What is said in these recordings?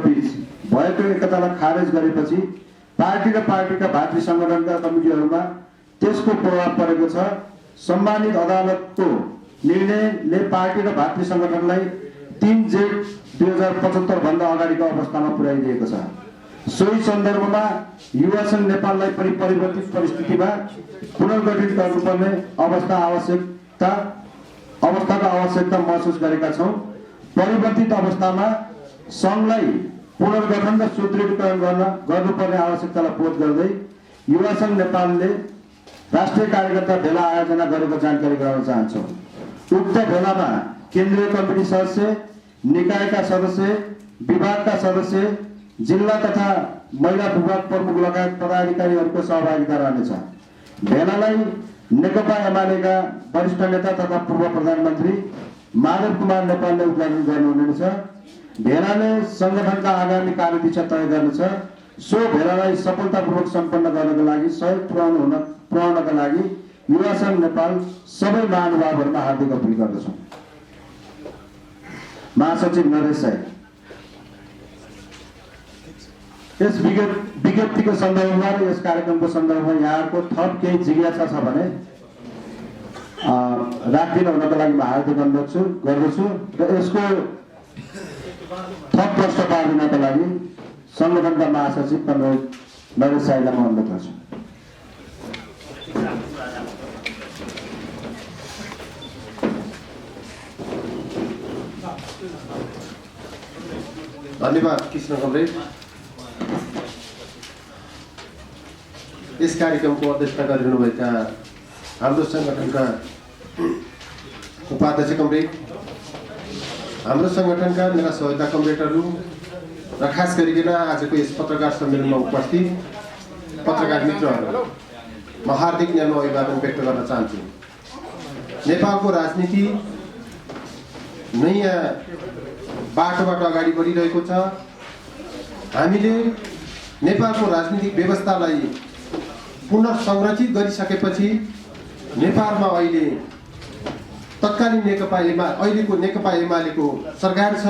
बीच भएको एकतालाई खारेज गरेपछि पार्टी र पार्टीका भातृ संगठनका कमिटीहरूमा त्यसको प्रभाव परेको छ। सम्मानित अदालतको निर्णयले पार्टी र भातृ संगठनलाई 3 जेठ 2075 भन्दा अगाडिको अवस्थामा पुर्याइदिएको छ। सोही सन्दर्भमा युवा संघ नेपाललाई परिवर्तित परिस्थितिमा पुनर्गठित गर्नुपर्ने अवस्थाको आवश्यकता महसुस गरेका छौँ। परिवर्तित अवस्थामा संघलाई पुनर्गठन र सुदृढीकरण गर्नुपर्ने आवश्यकतालाई बोध गर्दै युवा संघ नेपालले राष्ट्रिय कार्यकर्ता भेला आयोजना गरेको जानकारी गराउन चाहन्छौँ। उक्त भेलामा केन्द्रीय कमिटी सदस्य, निकायका सदस्य, विभागका सदस्य, जिल्ला तथा महिला विभाग प्रमुख लगायत पदाधिकारीहरूको सहभागिता रहनेछ। भेलालाई नेकपा एमालेका वरिष्ठ नेता तथा पूर्व प्रधानमन्त्री माधव कुमार नेपालले उद्घाटन गर्नुहुनेछ। भेलाले संगठनका आगामी कार्यदिशा तय गर्नेछ। सो भेलालाई सफलतापूर्वक सम्पन्न गर्नका लागि सहयोग पुर्याउनका लागि युवा संघ नेपाल सबै महानुभावहरूमा हार्दिक अपील गर्दछौँ। महासचिव नरेश साई, यस विज्ञप्तिको सन्दर्भमा र यस कार्यक्रमको सन्दर्भमा यहाँको थप केही जिज्ञासा छ भने राखिदिन हुनको लागि म हार्दिक अनुरोध गर्दछु र यसको थप प्रश्न पार्दिनका लागि संगठनका महासचिव नरेश साईलाई म अनुरोध गर्छु। धन्यवाद कृष्ण कमरेड। यस कार्यक्रमको अध्यक्षता गरिरहनुभएका हाम्रो संगठनका उपाध्यक्ष कमरेड, हाम्रो संगठनका मेरा सहयोगी कमरेडहरू र खास गरिकन आजको यस पत्रकार सम्मेलनमा उपस्थित पत्रकार मित्रहरू, म हार्दिक न्यानो अभिवादन व्यक्त गर्न चाहन्छु। नेपालको राजनीति नयाँ बाटोबाट अगाडि बढिरहेको छ। हामीले नेपालको राजनीतिक व्यवस्थालाई पुनर्संरचित गरिसकेपछि नेपालमा अहिले तत्कालीन अहिलेको नेकपा एमालेको सरकार छ।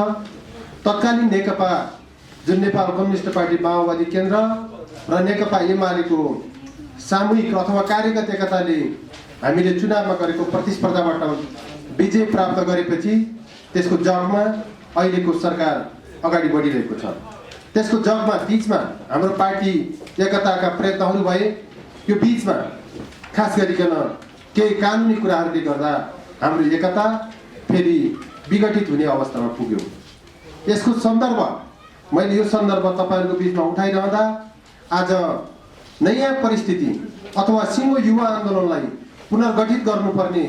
तत्कालीन नेकपा जुन नेपाल कम्युनिस्ट पार्टी माओवादी केन्द्र र नेकपा एमालेको सामूहिक अथवा कार्यगत एकताले हामीले चुनावमा गरेको प्रतिस्पर्धाबाट विजय प्राप्त गरेपछि त्यसको जगमा अहिलेको सरकार अगाडि बढिरहेको छ। त्यसको जगमा बीचमा हाम्रो पार्टी एकताका प्रयत्नहरू भए। यो बीचमा खास गरिकन केही कानुनी कुराहरूले गर्दा हाम्रो एकता फेरि विघटित हुने अवस्थामा पुग्यो। यसको सन्दर्भ मैले यो सन्दर्भ तपाईँहरूको बीचमा उठाइरहँदा आज नयाँ परिस्थिति अथवा सिङ्गो युवा आन्दोलनलाई पुनर्गठित गर्नुपर्ने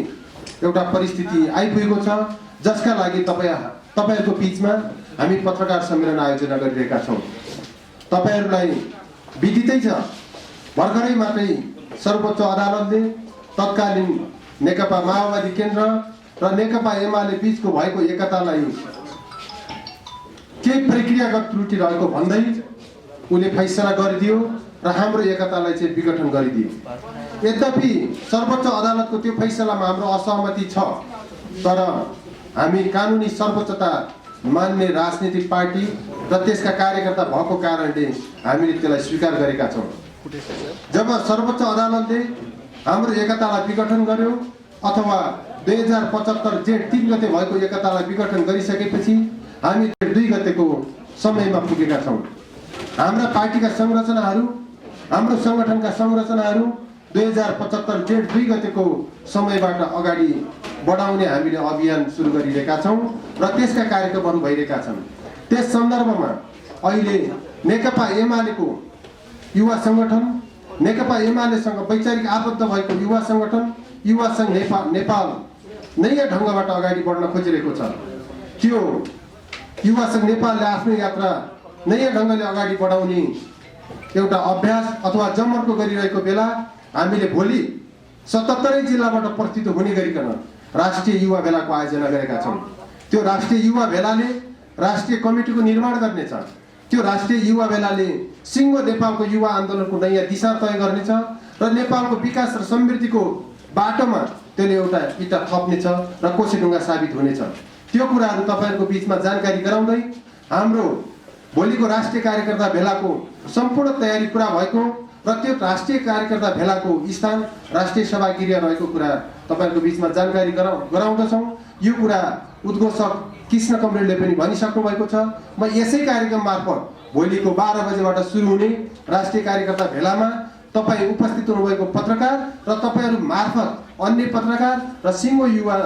एउटा परिस्थिति आइपुगेको छ, जसका लागि तपाईँहरूको बीचमा हामी पत्रकार सम्मेलन आयोजना गरिरहेका छौँ। तपाईँहरूलाई विदितै छ, भर्खरै मात्रै सर्वोच्च अदालतले तत्कालीन नेकपा माओवादी केन्द्र र नेकपा एमाले बीचको भएको एकतालाई केही प्रक्रियागत त्रुटि रहेको भन्दै उले फैसला गरिदियो र हाम्रो एकतालाई चाहिँ विघटन गरिदियो। यद्यपि सर्वोच्च अदालतको त्यो फैसलामा हाम्रो असहमति छ, तर हामी कानुनी सर्वोच्चता मान्ने राजनीतिक पार्टी र त्यसका कार्यकर्ता भएको कारणले हामीले त्यसलाई स्वीकार गरेका छौँ। जब सर्वोच्च अदालतले हाम्रो एकतालाई विघटन गर्यो अथवा 2075 जेठ 3 गते भएको एकतालाई विघटन गरिसकेपछि हामी 2 गतेको समयमा पुगेका छौँ। हाम्रा पार्टीका संरचनाहरू, हाम्रो संगठनका संरचनाहरू 2075 जेठ 2 गतेको समयबाट अगाडि बढाउने हामीले अभियान सुरु गरिरहेका छौँ र त्यसका कार्यक्रमहरू भइरहेका छन्। त्यस सन्दर्भमा अहिले नेकपा एमालेको युवा संगठन, नेकपा एमालेसँग वैचारिक आबद्ध भएको युवा संगठन युवा संघ नेपाल नयाँ ढङ्गबाट अगाडि बढ्न खोजिरहेको छ। त्यो युवा संघ नेपालले आफ्नो यात्रा नयाँ ढङ्गले अगाडि बढाउने एउटा अभ्यास अथवा जमर्को गरिरहेको बेला हामीले भोलि 77 जिल्लाबाट प्रस्तुत हुने गरिकन राष्ट्रिय युवा भेलाको आयोजना गरेका छौँ। त्यो राष्ट्रिय युवा भेलाले राष्ट्रिय कमिटीको निर्माण गर्नेछ। त्यो राष्ट्रिय युवा भेलाले सिङ्गो नेपालको युवा आन्दोलनको नयाँ दिशा तय गर्नेछ र नेपालको विकास र समृद्धिको बाटोमा त्यसले एउटा इँटा थप्नेछ र कोसेढुङ्गा साबित हुनेछ। त्यो कुराहरू तपाईँहरूको बीचमा जानकारी गराउँदै हाम्रो भोलिको राष्ट्रिय कार्यकर्ता भेलाको सम्पूर्ण तयारी पुरा भएको र त्यो राष्ट्रिय कार्यकर्ता भेलाको स्थान राष्ट्रिय सभा गृह रहेको कुरा तपाईँहरूको बिचमा जानकारी गराउँदछौँ। यो कुरा उद्घोषक कृष्ण कमरेडले पनि भनिसक्नु भएको छ। म यसै कार्यक्रम मार्फत भोलिको 12 बजेबाट सुरु हुने राष्ट्रिय कार्यकर्ता भेलामा तपाईँ उपस्थित हुनुभएको पत्रकार र तपाईँहरू मार्फत अन्य पत्रकार र सिङ्गो युवा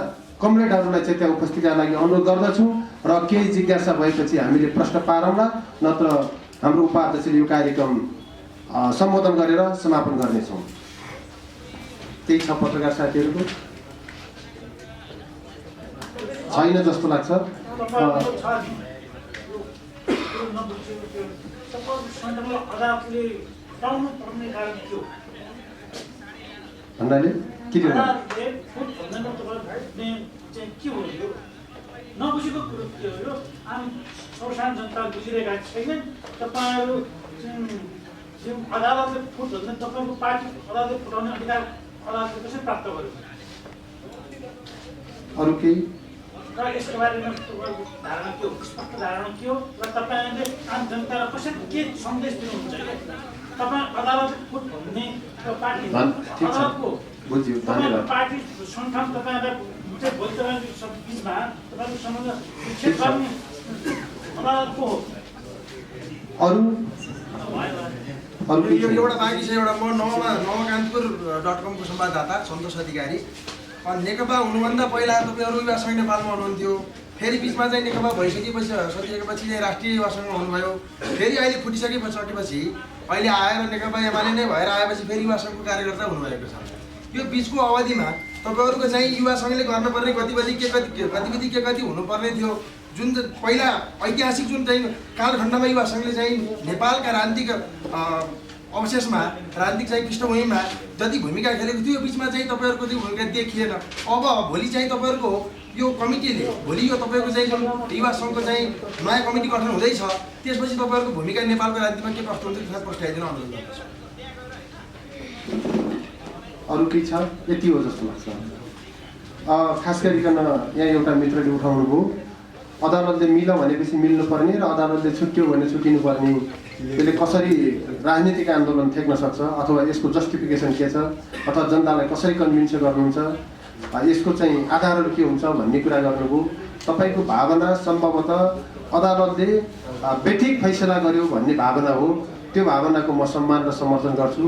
कमरेडहरूलाई चाहिँ त्यहाँ उपस्थितिका लागि अनुरोध गर्दछु र केही जिज्ञासा भएपछि हामीले प्रश्न पारौँला, नत्र हाम्रो उपाध्यक्षले यो कार्यक्रम सम्बोधन गरेर समापन गर्नेछौँ। त्यही छ पत्रकार साथीहरूको छैन जस्तो लाग्छ। भन्नाले के नबुझेको कुरो के हो? आम सर्वसाधारण जनता बुझिरहेका छैनन्। तपाईँहरू अदालतले फुट भन्दा तपाईँको पार्टी अदालतले फुटाउने अधिकार अदालतले कसरी प्राप्त गर्यो? अरू केही र यसको बारेमा धारणा के हो, स्पष्ट धारणा के हो र तपाईँहरूले आम जनतालाई कसरी के सन्देश दिनुहुन्छ? तपाईँ अदालतले फुट भन्ने पार्टी अदालतको बुझ्यो, धन्यवाद। पार्टी संगठन तपाईँहरूलाई भोलि तपाईँको बिचमा तपाईँको सम्बन्ध विच्छेद गर्ने अदालतको हो। अरू एउटा बाँकी छ। एउटा म नवकान्तपुर.com को संवाददाता सन्तोष अधिकारी। नेकपा हुनुभन्दा पहिला तपाईँहरू युवा सङ्घ नेपालमा हुनुहुन्थ्यो, फेरि बिचमा चाहिँ नेकपा भइसकेपछि चाहिँ राष्ट्रिय युवा सङ्घ हुनुभयो, फेरि अहिले फुटिसकेपछि अहिले आएर नेकपा एमाले नै भएर आएपछि फेरि युवा सङ्घको कार्यकर्ता हुनुभएको छ। यो बिचको अवधिमा तपाईँहरूको चाहिँ युवा सङ्घले गर्नुपर्ने गतिविधि के कति हुनुपर्ने थियो? जुन पहिला ऐतिहासिक जुन चाहिँ कालखण्डमा युवा सङ्घले चाहिँ नेपालका राजनीतिक अवशेषमा राजनीतिक चाहिँ पृष्ठभूमिमा जति भूमिका खेलेको थियो, यो बिचमा चाहिँ तपाईँहरूको त्यो भूमिका देखिएन। अब भोलि चाहिँ तपाईँहरूको यो कमिटीले भोलि यो तपाईँको चाहिँ जुन युवा सङ्घको चाहिँ नयाँ कमिटी गठन हुँदैछ, त्यसपछि तपाईँहरूको भूमिका नेपालको राजनीतिमा के कस्तो हुन्छ त्यसलाई प्रस्ताइदिन अनुरोध गर्दछु। अरू केही छ? यति हो जस्तो लाग्छ। खास गरिकन यहाँ एउटा मित्रले उठाउनु भयो, अदालतले मिल भनेपछि मिल्नुपर्ने र अदालतले छुट्यो भने छुट्टिनुपर्ने, यसले कसरी राजनीतिक आन्दोलन थेक्न सक्छ अथवा यसको जस्टिफिकेसन के छ अथवा जनतालाई कसरी कन्भिन्स गर्नुहुन्छ, यसको चाहिँ आधारहरू के हुन्छ भन्ने कुरा गर्नुभयो। तपाईँको भावना सम्भवतः अदालतले बेठिक फैसला गर्यो भन्ने भावना हो। त्यो भावनाको म सम्मान र समर्थन गर्छु।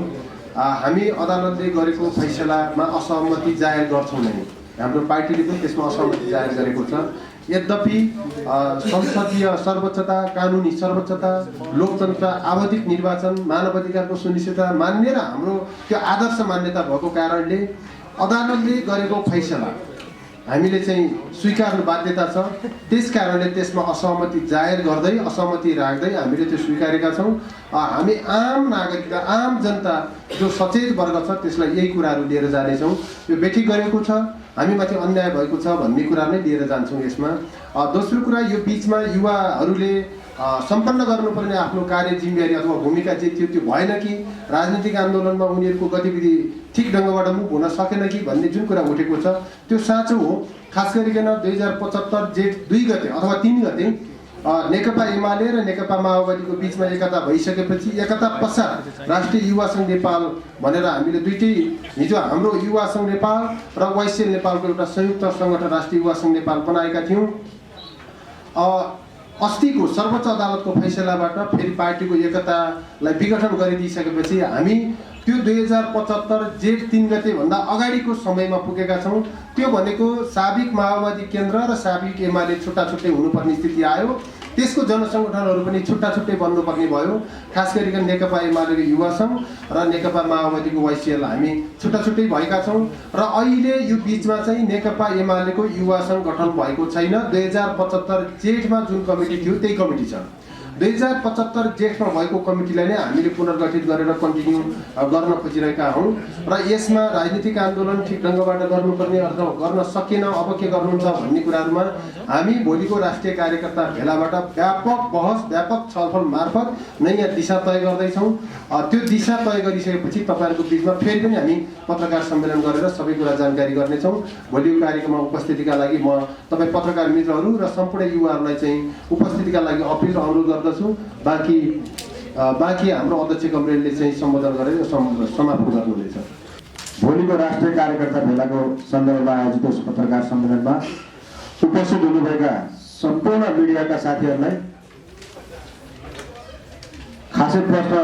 हामी अदालतले गरेको फैसलामा असहमति जाहेर गर्छौँ नै, हाम्रो पार्टीले पनि त्यसमा असहमति जाहेर गरेको छ। यद्यपि संसदीय सर्वोच्चता, कानुनी सर्वोच्चता, लोकतन्त्र, आवधिक निर्वाचन, मानवाधिकारको सुनिश्चितता मान्ने र हाम्रो त्यो आदर्श मान्यता भएको कारणले अदालतले गरेको फैसला हामीले चाहिँ स्वीकार्नु बाध्यता छ। त्यस कारणले त्यसमा असहमति जाहेर गर्दै, असहमति राख्दै हामीले त्यो स्वीकारेका छौँ। हामी आम नागरिक, आम जनता जो सचेत वर्ग छ त्यसलाई यही कुराहरू लिएर जानेछौँ। यो बेठिक गरेको छ, हामीमाथि अन्याय भएको छ भन्ने कुरा नै लिएर जान्छौँ यसमा। दोस्रो कुरा, यो बिचमा युवाहरूले सम्पन्न गर्नुपर्ने आफ्नो कार्य जिम्मेवारी अथवा भूमिका जे थियो त्यो भएन कि, राजनीतिक आन्दोलनमा उनीहरूको गतिविधि ठिक ढङ्गबाट मुभ हुन सकेन कि भन्ने जुन कुरा उठेको छ त्यो साँचो हो। खास गरिकन 2075 जेठ 2 गते अथवा 3 गते नेकपा एमाले र नेकपा माओवादीको बिचमा एकता भइसकेपछि एकता पश्चात राष्ट्रिय युवा सङ्घ नेपाल भनेर हामीले दुईटै हिजो हाम्रो युवा सङ्घ नेपाल र वाइसिएल नेपालको एउटा संयुक्त सङ्गठन राष्ट्रिय युवा सङ्घ नेपाल बनाएका थियौँ। अस्तिको सर्वोच्च अदालतको फैसलाबाट फेरि पार्टीको एकतालाई विघटन गरिदिइसकेपछि हामी त्यो 2075 जेठ 3 गते भन्दा अगाडिको समयमा पुगेका छौँ। त्यो भनेको साबिक माओवादी केन्द्र र साबिक एमाले छुट्टा छुट्टै हुनुपर्ने स्थिति आयो। त्यसको जनसङ्गठनहरू पनि छुट्टा छुट्टै बन्नुपर्ने भयो। खास गरिकन नेकपा एमालेको युवा सङ्घ र नेकपा माओवादीको वाइसिएल हामी छुट्टा छुट्टै भएका छौँ र अहिले यो बिचमा चाहिँ नेकपा एमालेको युवा सङ्घ गठन भएको छैन। 2075 जेठमा जुन कमिटी थियो त्यही कमिटी छ। 2075 जेठमा भएको कमिटीलाई नै हामीले पुनर्गठित गरेर कन्टिन्यू गर्न खोजिरहेका हौँ र यसमा राजनीतिक आन्दोलन ठिक ढङ्गबाट गर्नुपर्ने अथवा गर्न सकेन, अब के गर्नुहुन्छ भन्ने कुराहरूमा हामी भोलिको राष्ट्रिय कार्यकर्ता भेलाबाट व्यापक बहस, व्यापक छलफल मार्फत नयाँ दिशा तय गर्दैछौँ। त्यो दिशा तय गरिसकेपछि तपाईँहरूको बिचमा फेरि पनि हामी पत्रकार सम्मेलन गरेर सबै कुरा जानकारी गर्नेछौँ। भोलिको कार्यक्रममा उपस्थितिका लागि म तपाईँ पत्रकार मित्रहरू र सम्पूर्ण युवाहरूलाई चाहिँ उपस्थितिका लागि अपिल र अनुरोध गर्दछु। गर्दछु। बाँकी हाम्रो अध्यक्ष कमरेडले चाहिँ सम्बोधन गरेर समाप्त गर्नुहुनेछ। भोलिको राष्ट्रिय कार्यकर्ता भेलाको सन्दर्भमा आयोजित यस पत्रकार सम्मेलनमा उपस्थित हुनुभएका सम्पूर्ण मिडियाका साथीहरूलाई खासै प्रश्न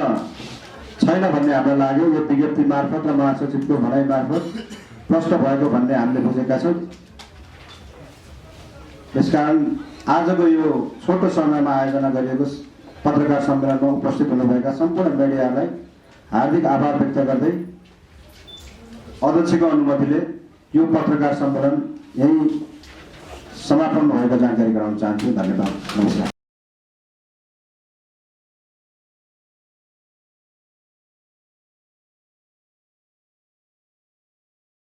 छैन भन्ने हामीलाई लाग्यो। यो विज्ञप्ति मार्फत र महासचिवको भनाइ मार्फत प्रश्न भएको भन्ने हामीले बुझेका छौँ। त्यसकारण आजको यो छोटो समयमा आयोजना गरिएको पत्रकार सम्मेलनमा उपस्थित हुनुभएका सम्पूर्ण मिडियालाई हार्दिक आभार व्यक्त गर्दै अध्यक्षको अनुमतिले यो पत्रकार सम्मेलन यही समापन भएको जानकारी गराउन चाहन्छु। धन्यवाद, नमस्कार।